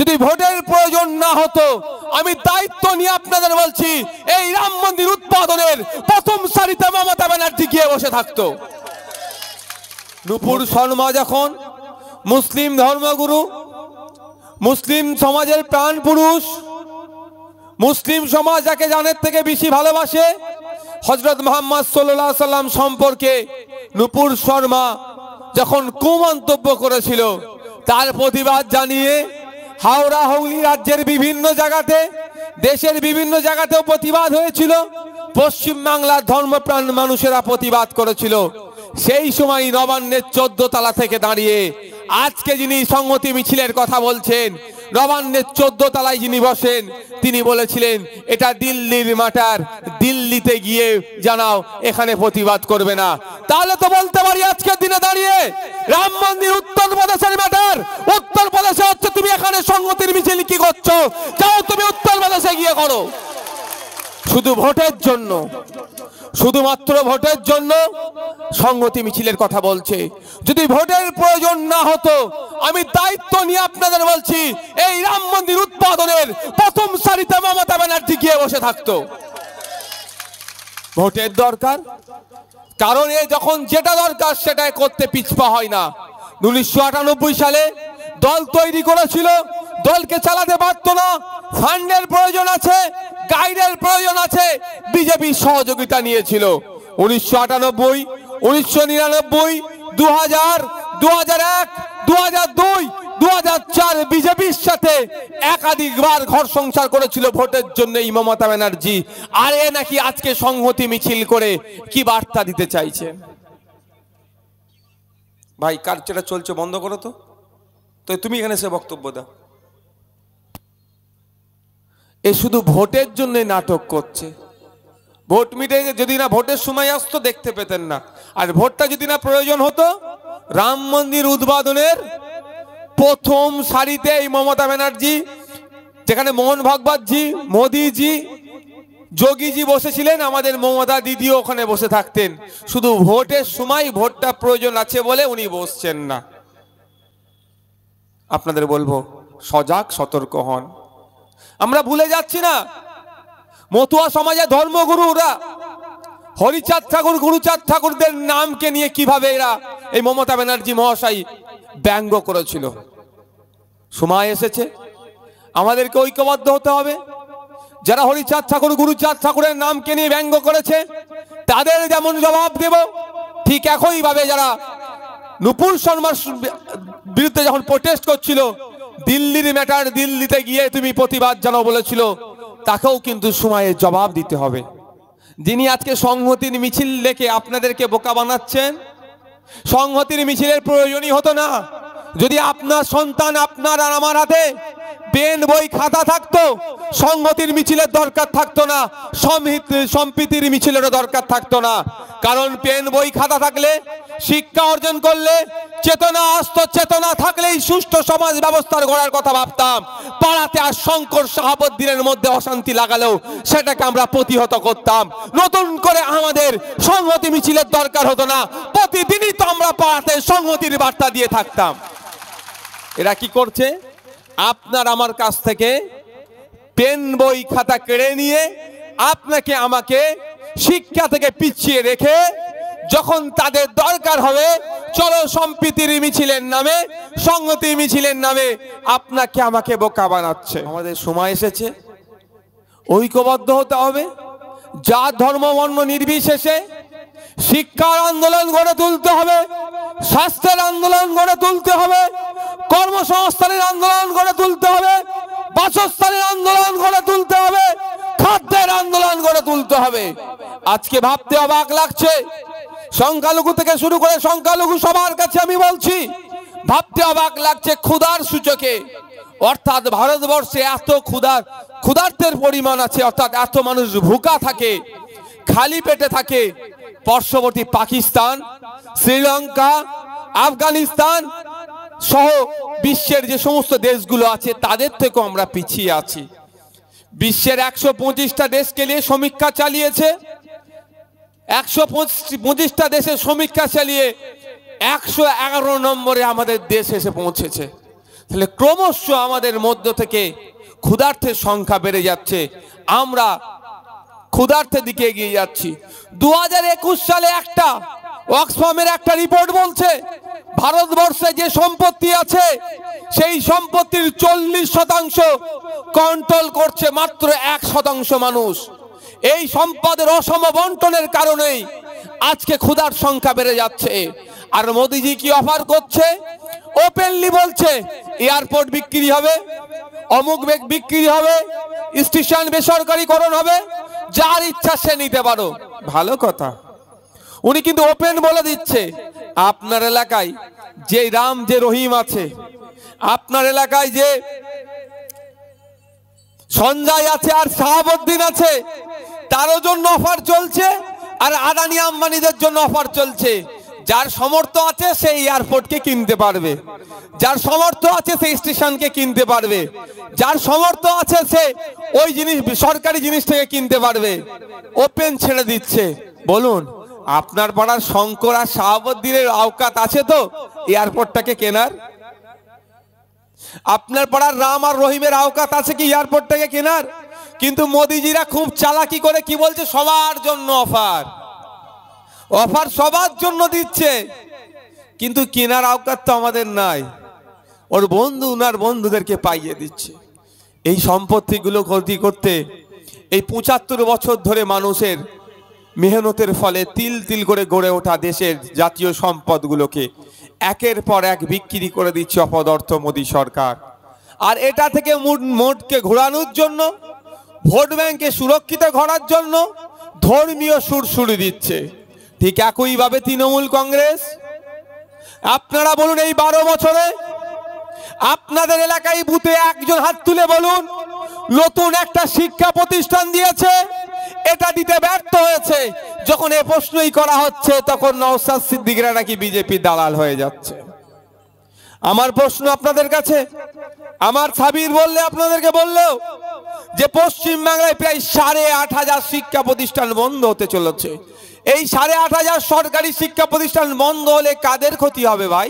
যদি ভোটের প্রয়োজন না হতো আমি দায়িত্ব নিয়ে আপনাদের বলছি এই রাম মন্দির উৎপাদনের প্রথম সারিতে মমতা ব্যানার্জি গিয়ে বসে থাকতো। নুপুর শর্মা যখন মুসলিম ধর্মগুরু, মুসলিম সমাজের প্রাণ পুরুষ, মুসলিম সমাজ যাকে জানের থেকে বেশি ভালোবাসে, হযরত মুহাম্মদ সাল্লাল্লাহু আলাইহি সাল্লাম সম্পর্কে নুপুর শর্মা যখন কুমন্তব্য করেছিল তার প্রতিবাদ জানিয়ে হাওড়া হুগলি রাজ্যের বিভিন্ন জায়গাতে, দেশের বিভিন্ন জায়গাতেও প্রতিবাদ হয়েছিল। পশ্চিমবাংলার ধর্মপ্রাণ মানুষেরা প্রতিবাদ করেছিল। সেই সময় নবান্নের 14 তলা থেকে দাঁড়িয়ে আজকে যিনি সংহতি মিছিলের কথা বলছেন, নবান্নের 14 তলায় যিনি বসেন, তিনি বলেছিলেন এটা দিল্লির ম্যাটার, দিল্লিতে গিয়ে জানাও, এখানে প্রতিবাদ করবে না। তাহলে তো বলতে পারি আজকের দিনে দাঁড়িয়ে রাম মন্দির উত্তরপ্রদেশের ম্যাটার। উত্তরপ্রদেশে হচ্ছে, তুমি এখানে সংহতির মিছিল কি করছো? যাও তুমি উত্তরপ্রদেশে গিয়ে করো। শুধু ভোটের জন্য, শুধুমাত্র ভোটের জন্য সংহতি মিছিলের কথা বলছে। যদি ভোটের প্রয়োজন না হতো আমি দায়িত্ব নিয়ে আপনাদের বলছি এই রাম মন্দির উৎপাদনের প্রথম সারিতে মমতা ব্যানার্জি গিয়ে বসে থাকতো। ভোটের দরকার, কারণ এ যখন যেটা দরকার সেটাই করতে পিছপা হয় না। 1998 সালে দল তৈরি করেছিল, দলকে চালাতে পারতো না। ফান্ডের প্রয়োজন আছে, গাইডের প্রয়োজন আছে, বিজেপি সহযোগিতা নিয়েছিল। 1998, 1999, 2000, 2001, 2002, 2004 বিজেপির সাথে একাধিকবার ঘর সংসার করেছিল ভোটের জন্য এই মমতা ব্যানার্জি। আর এ নাকি আজকে সংহতি মিছিল করে কি বার্তা দিতে চাইছে? ভাই কার্যটা চলছে, বন্ধ করো তো। তো তুমি এখানে সে বক্তব্য দাও। এ শুধু ভোটের জন্য নাটক করছে। ভোট মিটে যদি না ভোটের সময় আসতো দেখতে পেতেন না। আর ভোটটা যদি না প্রয়োজন হতো, রাম মন্দির উদ্বোধনের প্রথম সারিতে এই মমতা ব্যানার্জি, যেখানে মোহন ভাগবতজি, মোদিজি, যোগীজি বসেছিলেন, আমাদের মমতা দিদিও ওখানে বসে থাকতেন। শুধু ভোটের সময় ভোটটা প্রয়োজন আছে বলে উনি বসছেন না। আপনাদের বলবো সজাগ সতর্ক হন। আমরা ভুলে যাচ্ছি না মতুয়া সমাজের ধর্মগুরুরা হরিচাঁদ ঠাকুর, গুরুচাঁদ ঠাকুরদের নামকে নিয়ে কিভাবে এরা এই মমতা ব্যানার্জি মহাশয় ব্যঙ্গ করেছিল। সময় এসেছে আমাদেরকে ঐক্যবদ্ধ হতে হবে। যারা হরিচাঁদ ঠাকুর, গুরুচাঁদ ঠাকুরের নামকে নিয়ে ব্যঙ্গ করেছে তাদের যেমন জবাব দেব, ঠিক একইভাবে যারা নুপুর শর্মার বিরুদ্ধে যখন প্রোটেস্ট করছিল, দিল্লির ম্যাটার, দিল্লিতে গিয়ে তুমি প্রতিবাদ জানাও বলেছিল, তাকেও কিন্তু সময়ে জবাব দিতে হবে। যিনি আজকে সংহতির মিছিল ডেকে আপনাদেরকে বোকা বানাচ্ছেন, সংহতির মিছিলের প্রয়োজনই হতো না যদি আপনার সন্তান, আপনার আর আমার হাতে পেন বই খাতা থাকতো। সংহতির মিছিলের দরকার থাকতো না, সম্প্রীতির মিছিলেরও দরকার থাকতো না। কারণ পেন বই খাতা থাকলে, শিক্ষা অর্জন করলে, চেতনা আসতো। চেতনা থাকলেই সুষ্ঠু সমাজ ব্যবস্থার গড়ার কথা ভাবতাম। পাড়াতে আর শঙ্কর শাহাবুদ্দিনের মধ্যে অশান্তি লাগালেও সেটাকে আমরা প্রতিহত করতাম। নতুন করে আমাদের সংহতি মিছিলের দরকার হতো না, প্রতিদিনই তো আমরা পাড়াতে সংহতির বার্তা দিয়ে থাকতাম। এরা কি করছে? আপনার আমার কাছ থেকে পেন বই খাতা কেড়ে নিয়ে আপনাকে আমাকে শিক্ষা থেকে পিছিয়ে রেখে যখন তাদের দরকার হবে চলো সম্প্রীতির মিছিলের নামে, সংহতি মিছিলের নামে আপনাকে আমাকে বোকা বানাচ্ছে। আমাদের সময় এসেছে ঐক্যবদ্ধ হতে হবে। জাত ধর্ম বর্ণ নির্বিশেষে শিক্ষার আন্দোলন গড়ে তুলতে হবে, স্বাস্থ্যের আন্দোলন গড়ে তুলতে হবে, কর্মসংস্থানের আন্দোলন গড়ে তুলতে হবে, বাসস্থানের আন্দোলন গড়ে তুলতে হবে, খাদ্যের আন্দোলন গড়ে তুলতে হবে। আজকে ভাবতে অবাক লাগছে, সংখ্যালঘু থেকে শুরু করে সংখ্যালঘু সবার কাছে আমি বলছি, ভাবতে অবাক লাগছে ক্ষুধার সূচকে, অর্থাৎ ভারতবর্ষে এত ক্ষুধার্তের পরিমাণ আছে, অর্থাৎ এত মানুষ ভুকা থাকে, খালি পেটে থাকে। পার্শ্ববর্তী পাকিস্তান, শ্রীলঙ্কা, আফগানিস্তান সহ বিশ্বের যে সমস্ত দেশগুলো আছে তাদের থেকেও আমরা পিছিয়ে আছি। বিশ্বের 125টা দেশকে নিয়ে সমীক্ষা চালিয়েছে, 125টা দেশের সমীক্ষা চালিয়ে 111 নম্বরে আমাদের দেশ এসে পৌঁছেছে। তাহলে ক্রমশ আমাদের মধ্য থেকে ক্ষুধার্থের সংখ্যা বেড়ে যাচ্ছে, আমরা ক্ষুধার্থের দিকে এগিয়ে যাচ্ছি। 2021 সালে একটা অক্সফামের একটা রিপোর্ট বলছে ভারতবর্ষে যে সম্পত্তি আছে সেই সম্পত্তির 40% কন্ট্রোল করছে মাত্র 1% মানুষ। এই সম্পদের অসম বন্টনের কারণেই আজকে ক্ষুধার সংখ্যা বেড়ে যাচ্ছে। আর মোদিজি কি অফার করছে? ওপেনলি বলছে এয়ারপোর্ট বিক্রি হবে, অমুক বিক্রি হবে, স্টেশন বেসরকারিকরণ হবে, যার ইচ্ছা সে নিতে পারো। ভালো কথা, উনি কিন্তু ওপেন বলে দিচ্ছে আপনার এলাকায় যে রাম যে রহিম আছে, আপনার এলাকায় যে সঞ্জয় আছে আর শাহাবুদ্দিন আছে, তারও জন্য অফার চলছে, আর আদানি আম্বানিদের জন্য অফার চলছে। যার সামর্থ্য আছে সেই এয়ারপোর্টকে কিনতে পারবে, যার সামর্থ্য আছে সেই স্টেশনকে কিনতে পারবে, যার সামর্থ্য আছে সে ওই জিনিস সরকারি জিনিস থেকে কিনতে পারবে। ওপেন ছেড়ে দিচ্ছে। বলুন, আপনার পাড়ার শঙ্কর আর শাহাবুদ্দিনের আওকাত আছে তো এয়ারপোর্টটাকে কেনার? আপনার পাড়ার রাম আর রহিমের আওকাত আছে কি এয়ারপোর্টটাকে কেনার? কিন্তু মোদিজিরা খুব চালাকি করে কি বলছে, সবার জন্য অফার, অফার সবার জন্য দিচ্ছে, কিন্তু কেনার আওকাত তো আমাদের নাই। ওর বন্ধু ওনার বন্ধুদেরকে পাইয়ে দিচ্ছে। এই সম্পত্তিগুলো ক্ষতি করতে এই 75 বছর ধরে মানুষের মেহনতের ফলে তিল তিল করে গড়ে ওঠা দেশের জাতীয় সম্পদগুলোকে একের পর এক বিক্রি করে দিচ্ছে অপদার্থ মোদী সরকার। আর এটা থেকে মোটকে ঘোরানোর জন্য, ভোট ব্যাংকে সুরক্ষিত করার জন্য ধর্মীয় সুরসুরি দিচ্ছে। ঠিক একইভাবে তৃণমূল কংগ্রেস। আপনারা বলুন, এই 12 বছরে আপনাদের এলাকায় বুথে একজন হাত তুলে বলুন নতুন একটা শিক্ষা প্রতিষ্ঠান দিয়েছে? এটা দিতে ব্যর্থ হয়েছে। যখন এ প্রশ্নই করা হচ্ছে তখন নওশাদ সিদ্দিকীরা নাকি বিজেপি দালাল হয়ে যাচ্ছে। আমার প্রশ্ন আপনাদের কাছে, আমার সাবির বললে আপনাদেরকে বললেও যে পশ্চিমবাংলায় প্রায় 8,500 শিক্ষা প্রতিষ্ঠান বন্ধ হতে চলেছে। এই 8,500 সরকারি শিক্ষা প্রতিষ্ঠান বন্ধ হলে কাদের ক্ষতি হবে ভাই?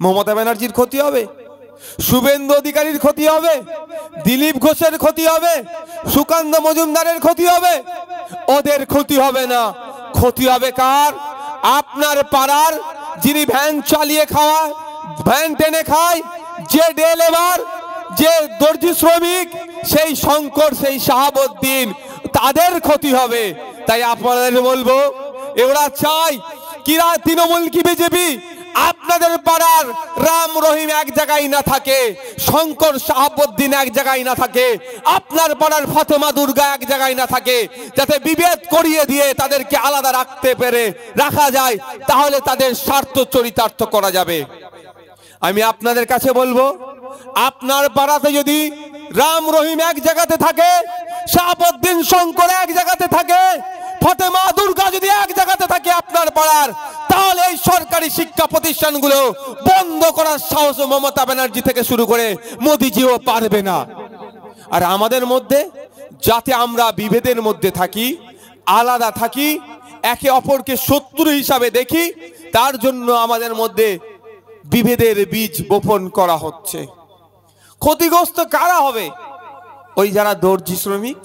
মমতা ব্যানার্জির ক্ষতি হবে, শুভেন্দু অধিকারীর ক্ষতি হবে, দিলীপ ঘোষের ক্ষতি হবে, সুকান্ত মজুমদারের ক্ষতি হবে? ওদের ক্ষতি হবে না। ক্ষতি হবে কার? আপনার পাড়ার যিনি ভ্যান চালিয়ে খাওয়ায়, ভ্যান টেনে খায়, যে ডে লেবার, যে দর্জি শ্রমিক, সেই শঙ্কর, সেই শাহাবুদ্দিন, তাদের ক্ষতি হবে। তাই আপনাদের বলবো, এরা চাই কিরা তৃণমূল কি বিজেপি আপনাদের পাড়ার রাম রহিম এক জায়গায় না থাকে, শঙ্কর শাহাবুদ্দিন এক জায়গায় না থাকে, আপনার পাড়ার ফাতেমা দুর্গা এক জায়গায় না থাকে, যাতে বিভেদ করিয়ে দিয়ে তাদেরকে আলাদা রাখা যায়, তাহলে তাদের স্বার্থ চরিতার্থ করা যাবে। আমি আপনাদের কাছে বলবো, আপনার পাড়াতে যদি রাম রহিম এক জায়গাতে থাকে, শাহাবুদ্দিন শঙ্কর এক জায়গাতে থাকে, ফাতেমা দুর্গা যদি এক জায়গাতে থাকে আপনার পাড়ার, তাহলে এই সরকারি শিক্ষা প্রতিষ্ঠানগুলো বন্ধ করার সাহস মমতা ব্যানার্জি থেকে শুরু করে মোদিজিও পারবে না। আর আমাদের মধ্যে যাতে আমরা বিভেদের মধ্যে থাকি, আলাদা থাকি, একে অপরকে শত্রু হিসাবে দেখি, তার জন্য আমাদের মধ্যে বিভেদের বীজ বপন করা হচ্ছে। ক্ষতিগ্রস্ত কারা হবে? ওই যারা দর্জি শ্রমিক,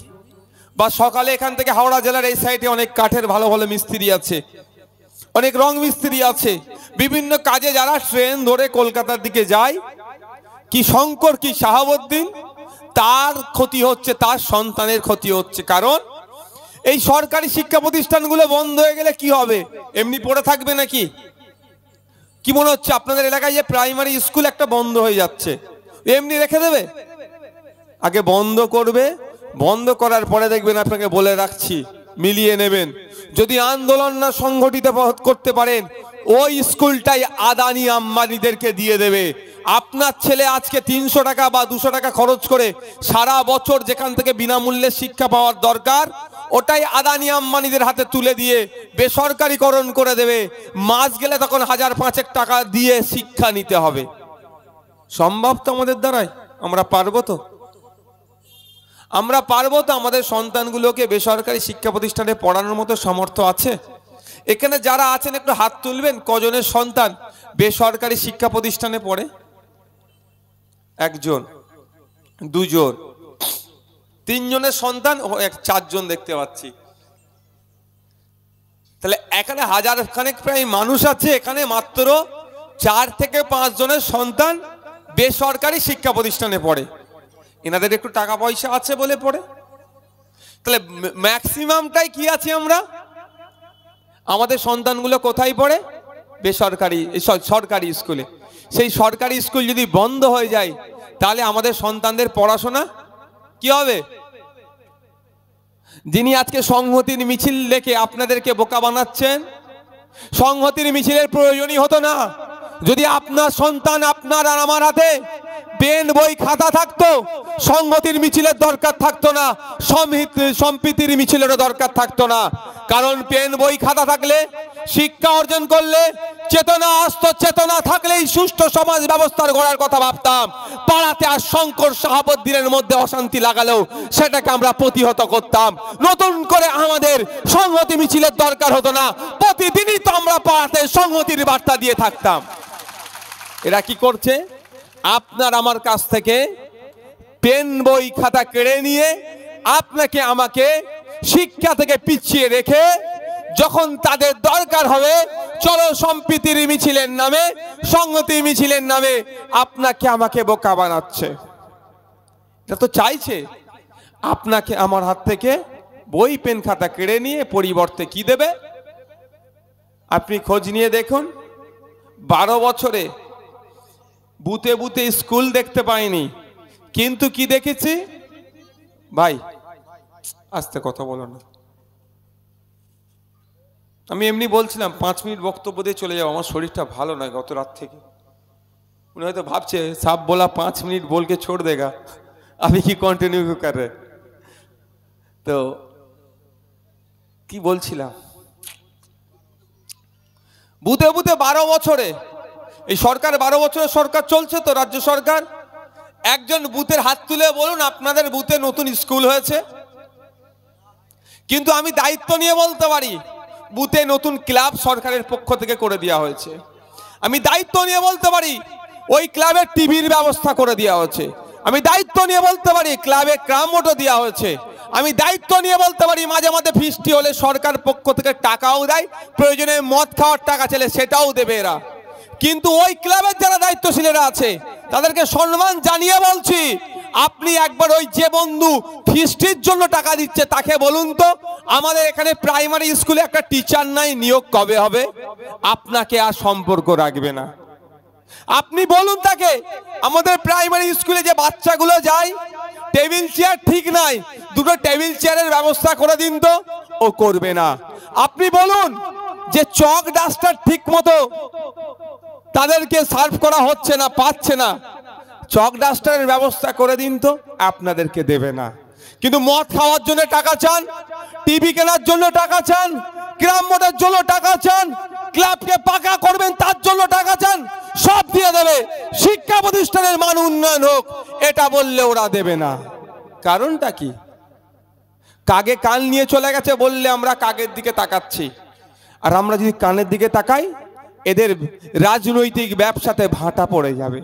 বা সকালে এখান থেকে হাওড়া জেলার এই সাইডে অনেক কাঠের ভালো ভালো মিস্ত্রি আছে, অনেক রং মিস্ত্রি আছে, বিভিন্ন কাজে যারা ট্রেন ধরে কলকাতার দিকে যায়, কি শঙ্কর কি শাহাবুদ্দিন, তার ক্ষতি হচ্ছে, তার সন্তানের ক্ষতি হচ্ছে। কারণ এই সরকারি শিক্ষা প্রতিষ্ঠানগুলো বন্ধ হয়ে গেলে কি হবে? এমনি পড়ে থাকবে নাকি? কি মনে হচ্ছে আপনাদের এলাকায় যে প্রাইমারি স্কুল একটা বন্ধ হয়ে যাচ্ছে, এমনি রেখে দেবে? আগে বন্ধ করবে, বন্ধ করার পরে দেখবেন, আপনাকে বলে রাখছি, মিলিয়ে নেবেন। যদি আন্দোলন না সংগঠিত করতে পারেন, ওই স্কুলটাই আদানি আম্বানিদেরকে দিয়ে দেবে। আপনার ছেলে আজকে 300 টাকা বা 200 টাকা খরচ করে সারা বছর যেখান থেকে বিনামূল্যে শিক্ষা পাওয়ার দরকার, ওটাই আদানি আম্বানিদের হাতে তুলে দিয়ে বেসরকারিকরণ করে দেবে। মাস গেলে তখন 1000-5 টাকা দিয়ে শিক্ষা নিতে হবে। সম্ভব তো আমাদের দ্বারাই? আমরা পারবো তো? আমরা পারবো তো? আমাদের সন্তানগুলোকে বেসরকারি শিক্ষা প্রতিষ্ঠানে পড়ানোর মতো সামর্থ্য আছে? এখানে যারা আছেন একটু হাত তুলবেন, কজনের সন্তান বেসরকারি শিক্ষা প্রতিষ্ঠানে পড়ে? একজন, দুজন, তিনজনের সন্তান, চারজন দেখতে পাচ্ছি। তাহলে এখানে হাজার খানেক প্রায় মানুষ আছে, এখানে মাত্র 4 থেকে 5 জনের সন্তান বেসরকারি শিক্ষা প্রতিষ্ঠানে পড়ে। এনাদের একটু টাকা পয়সা আছে বলে পড়ে। তাহলে ম্যাক্সিমামটাই কি আছে, আমরা আমাদের সন্তানগুলো কোথায় পড়ে? বেসরকারি, সরকারি স্কুলে। সেই সরকারি স্কুল যদি বন্ধ হয়ে যায় তাহলে আমাদের সন্তানদের পড়াশোনা কি হবে? যিনি আজকে সংহতির মিছিল দেখে আপনাদেরকে বোকা বানাচ্ছেন, সংহতির মিছিলের প্রয়োজনই হতো না যদি আপনার সন্তান, আপনার আর আমার হাতে পেন বই খাতা থাকতো। সংহতির মিছিলের দরকার থাকতো না, সম্প্রীতির মিছিলেরও দরকার থাকতো না। কারণ পেন বই খাতা থাকলে, শিক্ষা অর্জন করলে, চেতনা আসতো, চেতনা থাকলেই সুষ্ঠু সমাজ ব্যবস্থার গড়ার কথা ভাবতাম। পাড়াতে আর শঙ্কর শাহাবুদ্দিনের মধ্যে অশান্তি লাগালেও সেটাকে আমরা প্রতিহত করতাম। নতুন করে আমাদের সংহতি মিছিলের দরকার হতো না, প্রতিদিনই তো আমরা পাড়াতে সংহতির বার্তা দিয়ে থাকতাম। এরা কি করছে? আপনার আমার কাছ থেকে পেন বই খাতা কেড়ে নিয়ে আপনাকে আমাকে শিক্ষা থেকে পিছিয়ে রেখে যখন তাদের দরকার হবে চলো সম্প্রীতির মিছিলের নামে, সংহতি মিছিলের নামে আপনাকে আমাকে বোকা বানাচ্ছে। এটা তো চাইছে আপনাকে আমার হাত থেকে বই পেন খাতা কেড়ে নিয়ে পরিবর্তে কি দেবে? আপনি খোঁজ নিয়ে দেখুন, 12 বছরে বুতে বুতে স্কুল দেখতে পাইনি, কিন্তু কি দেখেছি ভাই? আস্তে কথা বলো না, আমি এমনি বলছিলাম 5 মিনিট বক্তব্য দিয়ে চলে যাবো, আমার শরীরটা ভালো নয় গত রাত থেকে। উনি হয়তো ভাবছে সাব বলা 5 মিনিট বলকে ছোড় দেগা, আমি কি কন্টিনিউ কর রে। তো কি বলছিলাম, বুতে বুতে 12 বছরে, এই সরকার 12 বছরের সরকার চলছে তো, রাজ্য সরকার। একজন বুথের হাত তুলে বলুন আপনাদের বুথে নতুন স্কুল হয়েছে? কিন্তু আমি দায়িত্ব নিয়ে বলতে পারি বুথে নতুন ক্লাব সরকারের পক্ষ থেকে করে দেওয়া হয়েছে। আমি দায়িত্ব নিয়ে বলতে পারি ওই ক্লাবের টিভির ব্যবস্থা করে দেওয়া হয়েছে। আমি দায়িত্ব নিয়ে বলতে পারি ক্লাবে ক্রামোটো দেওয়া হয়েছে। আমি দায়িত্ব নিয়ে বলতে পারি মাঝে মাঝে ফিস্টি হলে সরকার পক্ষ থেকে টাকাও দেয়, প্রয়োজনে মদ খাওয়ার টাকা চাইলে সেটাও দেবে এরা। কিন্তু ওই ক্লাবের যারা দায়িত্বশীলেরা আছে তাদেরকে সম্মান জানিয়ে বলছি, আপনি একবার ওই যে বন্ধু ফিস্টির জন্য টাকা দিচ্ছে তাকে বলুন তো আমাদের এখানে প্রাইমারি স্কুলে একটা টিচার নাই, নিয়োগ কবে হবে? আপনাকে আর সম্পর্ক রাখবে না। আপনি বলুন তাকে আমাদের প্রাইমারি স্কুলে যে বাচ্চাগুলো যায় টেবিল চেয়ার ঠিক নাই, 2টো টেবিল চেয়ারের ব্যবস্থা করে দিন তো, ও করবে না। আপনি বলুন যে চক ডাস্টার ঠিক মতো তাদেরকে সার্ভ করা হচ্ছে না, পাচ্ছে না, চক ডাস্টারের ব্যবস্থা করে দিন তো, আপনাদেরকে দেবে না। কিন্তু মদ খাওয়ার জন্য টাকা চান, টিভি কেনার জন্য টাকা চান, গ্রাম্যটার জন্য টাকা চান, ক্লাবকে পাকা করবেন তার জন্য টাকা চান, সব দিয়ে দেবে। শিক্ষা প্রতিষ্ঠানের মান উন্নয়ন হোক এটা বললে ওরা দেবে না। কারণটা কি? কাগে কান নিয়ে চলে গেছে বললে আমরা কাগের দিকে তাকাচ্ছি। আর আমরা যদি কানের দিকে তাকাই এদের রাজনৈতিক ব্যবসাতে ভাটা পড়ে যাবে।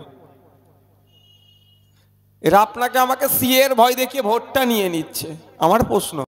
এরা আপনাকে আমাকে সিএর ভয় দেখিয়ে ভোটটা নিয়ে নিচ্ছে। আমার প্রশ্ন,